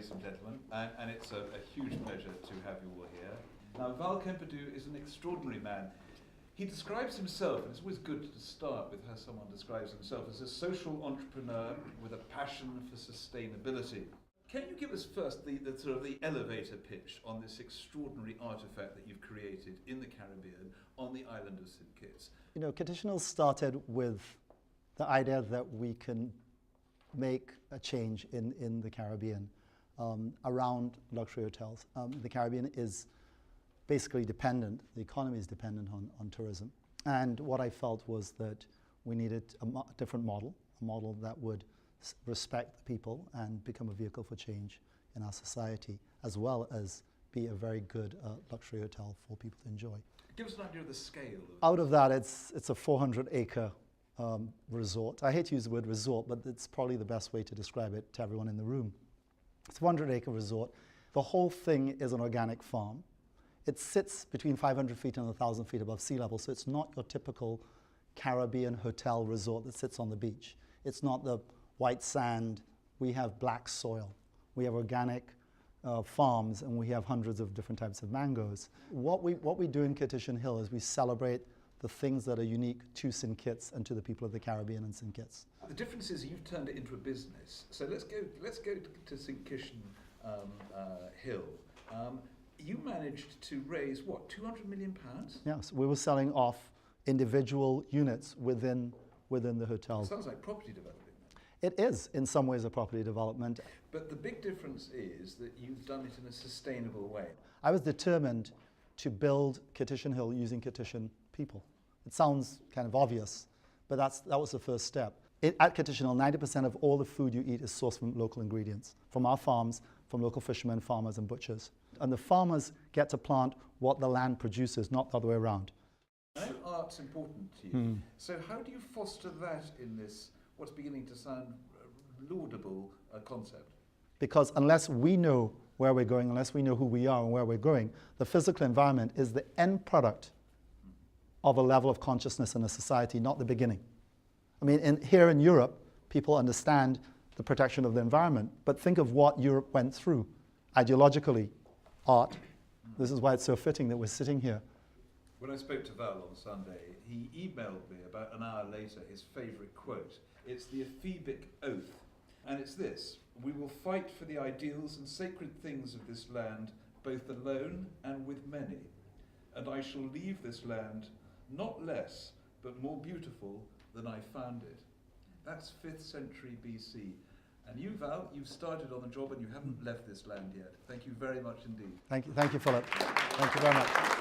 ladies and gentlemen, and it's a huge pleasure to have you all here. Now, Val Kempadoo is an extraordinary man. He describes himself, and it's always good to start with how someone describes himself, as a social entrepreneur with a passion for sustainability. Can you give us first the sort of the elevator pitch on this extraordinary artifact that you've created in the Caribbean on the island of St. Kitts? You know, Kittitian Hill started with the idea that we can make a change in the Caribbean around luxury hotels. The Caribbean is basically dependent, the economy is dependent on tourism. And what I felt was that we needed a different model, a model that would respect the people and become a vehicle for change in our society, as well as be a very good luxury hotel for people to enjoy. Give us an idea of the scale. Out of that, it's a 400-acre resort. I hate to use the word resort, but it's probably the best way to describe it to everyone in the room. It's a 400-acre resort. The whole thing is an organic farm. It sits between 500 feet and 1,000 feet above sea level, so it's not your typical Caribbean hotel resort that sits on the beach. It's not the white sand. We have black soil. We have organic farms, and we have hundreds of different types of mangoes. What we do in Kittitian Hill is we celebrate the things that are unique to St. Kitts and to the people of the Caribbean and St. Kitts. The difference is you've turned it into a business. So let's go to St. Kittitian Hill. You managed to raise, what, £200 million? Yes, we were selling off individual units within the hotel. It sounds like property development. It is, in some ways, a property development. But the big difference is that you've done it in a sustainable way. I was determined to build Kittitian Hill using Kittitian people. It sounds kind of obvious, but that was the first step. At Kittitian Hill, 90% of all the food you eat is sourced from local ingredients, from our farms, from local fishermen, farmers, and butchers. And the farmers get to plant what the land produces, not the other way around. I know art's important to you. So how do you foster that in this, what's beginning to sound laudable concept? Because unless we know where we're going, unless we know who we are and where we're going, the physical environment is the end product of a level of consciousness in a society, not the beginning. I mean, here in Europe, people understand the protection of the environment, but think of what Europe went through ideologically, art. This is why it's so fitting that we're sitting here. When I spoke to Val on Sunday, he emailed me about an hour later his favourite quote. It's the ephebic oath, and it's this: "We will fight for the ideals and sacred things of this land, both alone and with many. And I shall leave this land not less, but more beautiful than I found it." That's 5th century BC. And you, Val, you've started on the job and you haven't left this land yet. Thank you very much indeed. Thank you, Philip. Thank you very much.